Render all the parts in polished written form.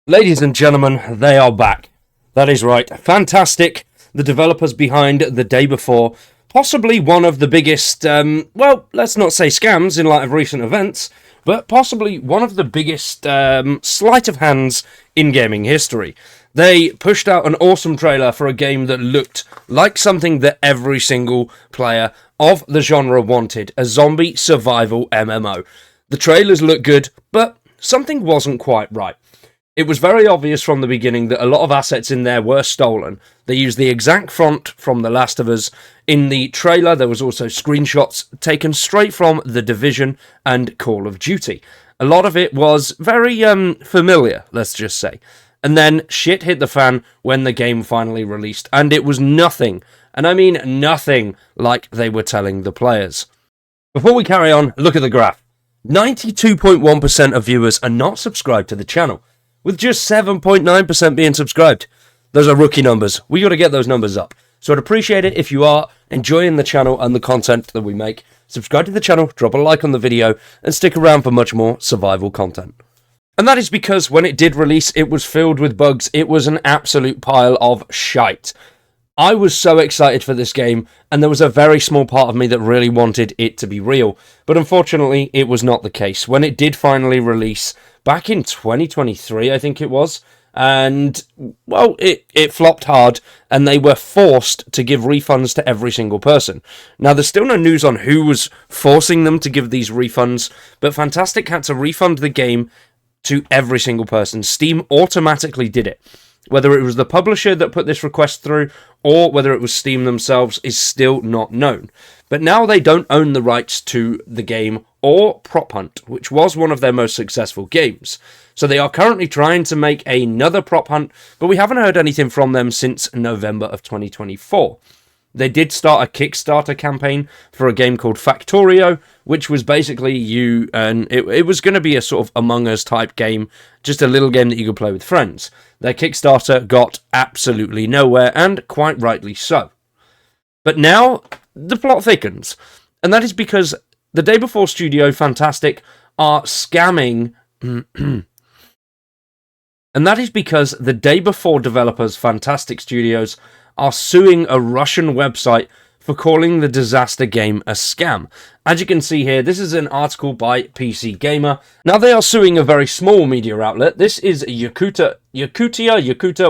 Ladies and gentlemen, they are back. That is right. Fntastic, the developers behind The Day Before, possibly one of the biggest, well, let's not say scams in light of recent events, but possibly one of the biggest sleight of hands in gaming history. They pushed out an awesome trailer for a game that looked like something that every single player of the genre wanted, a zombie survival MMO. The trailers looked good, but something wasn't quite right. It was very obvious from the beginning that a lot of assets in there were stolen. They used the exact font from The Last of Us. In the trailer, there was also screenshots taken straight from The Division and Call of Duty. A lot of it was very familiar, let's just say. And then shit hit the fan when the game finally released, and it was nothing, and I mean nothing, like they were telling the players. Before we carry on, look at the graph. 92.1% of viewers are not subscribed to the channel, with just 7.9% being subscribed. Those are rookie numbers. We got to get those numbers up. So I'd appreciate it if you are enjoying the channel and the content that we make. Subscribe to the channel, drop a like on the video, and stick around for much more survival content. And that is because when it did release, it was filled with bugs. It was an absolute pile of shite. I was so excited for this game, and there was a very small part of me that really wanted it to be real. But unfortunately, it was not the case. When it did finally release, back in 2023, I think it was, and, well, it flopped hard, and they were forced to give refunds to every single person. Now, there's still no news on who was forcing them to give these refunds, but Fntastic had to refund the game to every single person. Steam automatically did it. Whether it was the publisher that put this request through, or whether it was Steam themselves, is still not known. But now they don't own the rights to the game or Prop Hunt, which was one of their most successful games. So they are currently trying to make another Prop Hunt, but we haven't heard anything from them since November of 2024. They did start a Kickstarter campaign for a game called Factorio, which was basically it was going to be a sort of Among Us type game, just a little game that you could play with friends. Their Kickstarter got absolutely nowhere, and quite rightly so. But now, the plot thickens, and that is because the Day Before studio, Fntastic, are scamming... and that is because the Day Before developers, Fntastic Studios, are suing a Russian website for calling the disaster game a scam. As you can see here, this is an article by PC Gamer. Now, they are suing a very small media outlet. This is Yakutia,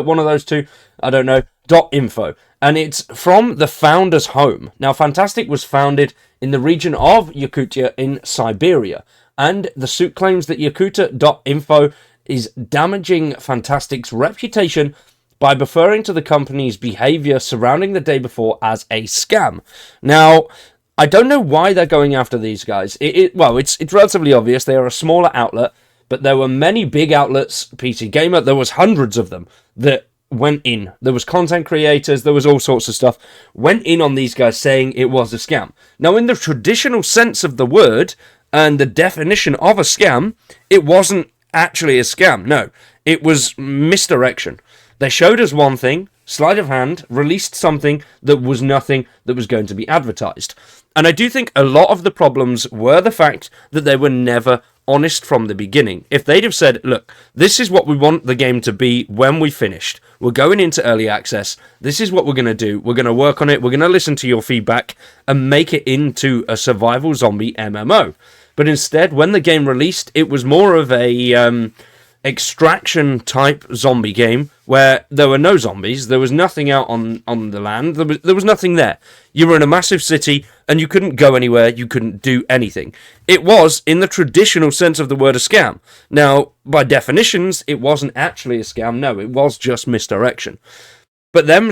one of those two, I don't know, .info. And it's from the founder's home. Now, Fntastic was founded in the region of Yakutia in Siberia. And the suit claims that Yakutia.info is damaging Fntastic's reputation by referring to the company's behavior surrounding the Day Before as a scam. Now, I don't know why they're going after these guys. It's relatively obvious. They are a smaller outlet, but there were many big outlets, PC Gamer, there was hundreds of them that went in. There was content creators, there was all sorts of stuff, went in on these guys saying it was a scam. Now, in the traditional sense of the word and the definition of a scam, it wasn't actually a scam. No, it was misdirection. They showed us one thing, sleight of hand, released something that was nothing that was going to be advertised. And I do think a lot of the problems were the fact that they were never honest from the beginning. If they'd have said, look, this is what we want the game to be when we finished. We're going into early access. This is what we're going to do. We're going to work on it. We're going to listen to your feedback and make it into a survival zombie MMO. But instead, when the game released, it was more of a extraction type zombie game where there were no zombies, there was nothing out on the land, there was nothing there. You were in a massive city and you couldn't go anywhere, you couldn't do anything. It was, in the traditional sense of the word, a scam. Now, by definitions, it wasn't actually a scam, no, it was just misdirection. But them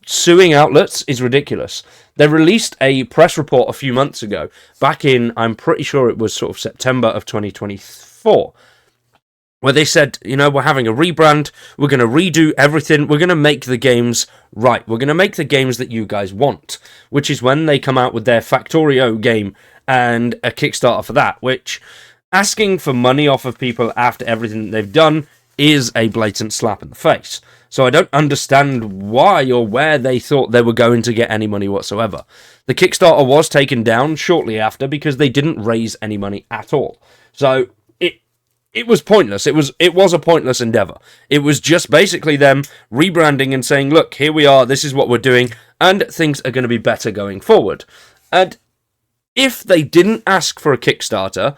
suing outlets is ridiculous. They released a press report a few months ago, back in, I'm pretty sure it was sort of September of 2024, where they said, we're having a rebrand, we're going to redo everything, we're going to make the games right, we're going to make the games that you guys want, which is when they come out with their Factorio game and a Kickstarter for that, which, asking for money off of people after everything that they've done is a blatant slap in the face. So I don't understand why or where they thought they were going to get any money whatsoever. The Kickstarter was taken down shortly after because they didn't raise any money at all. So it was pointless. It was a pointless endeavor. It was just basically them rebranding and saying, look, here we are, this is what we're doing, and things are going to be better going forward. And if they didn't ask for a Kickstarter,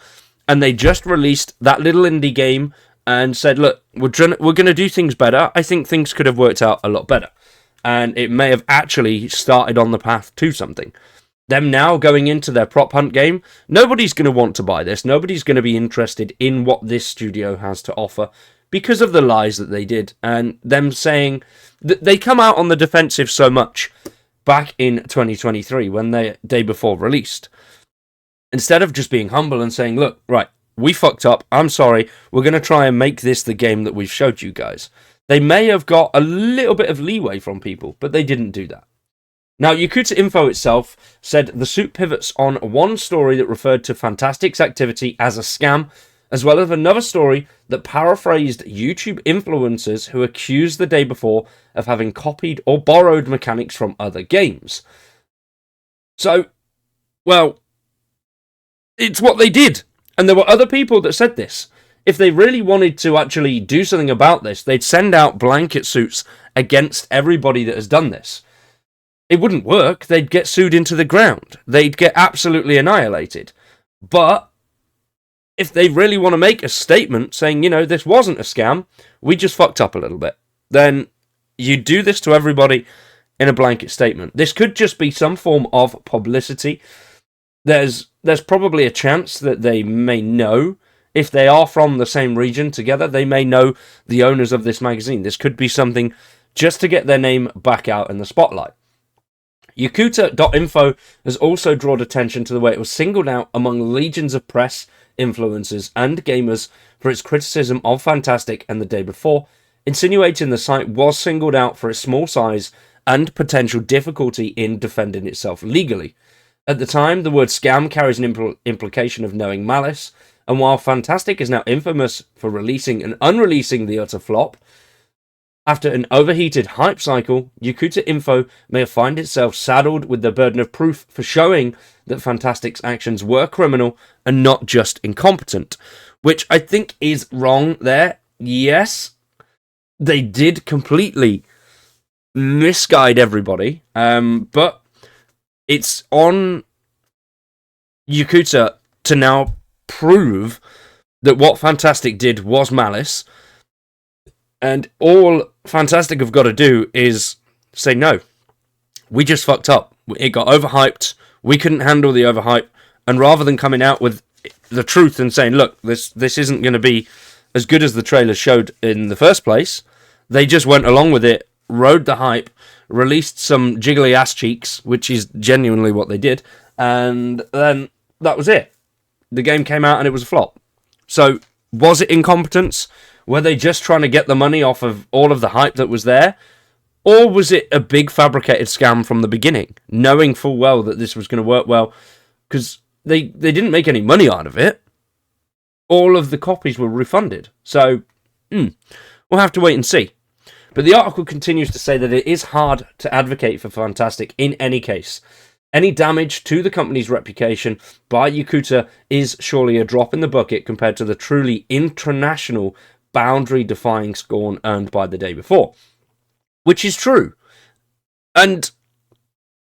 and they just released that little indie game and said, look, we're going to do things better, I think things could have worked out a lot better. And it may have actually started on the path to something. Them now going into their prop hunt game, nobody's going to want to buy this. Nobody's going to be interested in what this studio has to offer because of the lies that they did. And them saying that they come out on the defensive so much back in 2023 when they day before released. Instead of just being humble and saying, look, right, we fucked up. I'm sorry. We're going to try and make this the game that we've showed you guys. They may have got a little bit of leeway from people, but they didn't do that. Now, Yakuza Info itself said the suit pivots on one story that referred to Fntastic's activity as a scam, as well as another story that paraphrased YouTube influencers who accused the day before of having copied or borrowed mechanics from other games. So, well, it's what they did. And there were other people that said this. If they really wanted to actually do something about this, they'd send out blanket suits against everybody that has done this. It wouldn't work. They'd get sued into the ground. They'd get absolutely annihilated. But if they really want to make a statement saying, you know, this wasn't a scam, we just fucked up a little bit, then you do this to everybody in a blanket statement. This could just be some form of publicity. There's probably a chance that they may know, if they are from the same region together, they may know the owners of this magazine. This could be something just to get their name back out in the spotlight. Yakuza.info has also drawn attention to the way it was singled out among legions of press, influencers, and gamers for its criticism of Fntastic and the day before, insinuating the site was singled out for its small size and potential difficulty in defending itself legally. At the time, the word scam carries an implication of knowing malice, and while Fntastic is now infamous for releasing and unreleasing the utter flop, after an overheated hype cycle, Yakuza Info may find itself saddled with the burden of proof for showing that Fntastic's actions were criminal and not just incompetent, which I think is wrong there. Yes, they did completely misguide everybody, but it's on Yakuza to now prove that what Fntastic did was malice, and all Fntastic have got to do is say, no, we just fucked up. It got overhyped. We couldn't handle the overhype. And rather than coming out with the truth and saying, look, this isn't going to be as good as the trailer showed in the first place, they just went along with it, rode the hype, released some jiggly ass cheeks, which is genuinely what they did, and then that was it. The game came out and it was a flop. So, was it incompetence? Were they just trying to get the money off of all of the hype that was there? Or was it a big fabricated scam from the beginning, knowing full well that this was going to work well? Because they didn't make any money out of it. All of the copies were refunded. So, we'll have to wait and see. But the article continues to say that it is hard to advocate for Fntastic in any case. Any damage to the company's reputation by Yakuza is surely a drop in the bucket compared to the truly international, boundary-defying scorn earned by the day before. Which is true. And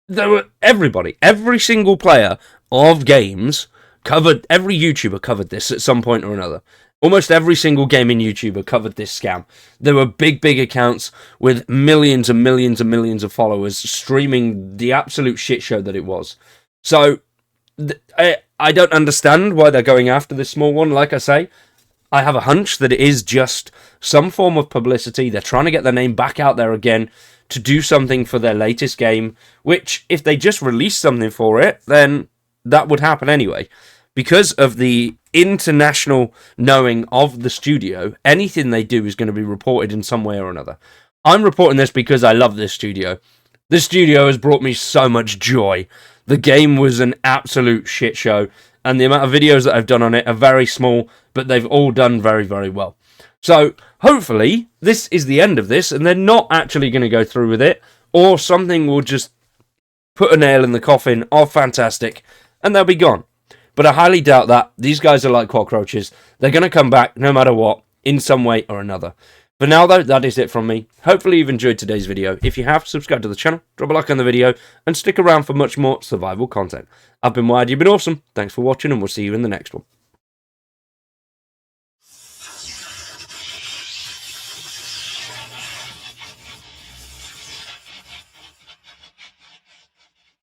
there were every single player of games covered, every YouTuber covered this at some point or another. Almost every single gaming YouTuber covered this scam. There were big accounts with millions and millions and millions of followers streaming the absolute shit show that it was. So, I don't understand why they're going after this small one. Like I say, I have a hunch that it is just some form of publicity. They're trying to get their name back out there again to do something for their latest game, which, if they just released something for it, then that would happen anyway. Because of the international knowing of the studio, anything they do is going to be reported in some way or another. I'm reporting this because I love this studio. This studio has brought me so much joy. The game was an absolute shit show, and the amount of videos that I've done on it are very small, but they've all done very, very well. So, hopefully, this is the end of this, and they're not actually going to go through with it, or something will just put a nail in the coffin of Fntastic, and they'll be gone. But I highly doubt that. These guys are like cockroaches. They're going to come back no matter what, in some way or another. For now, though, that is it from me. Hopefully you've enjoyed today's video. If you have, subscribe to the channel, drop a like on the video, and stick around for much more survival content. I've been Wired, you've been awesome. Thanks for watching, and we'll see you in the next one.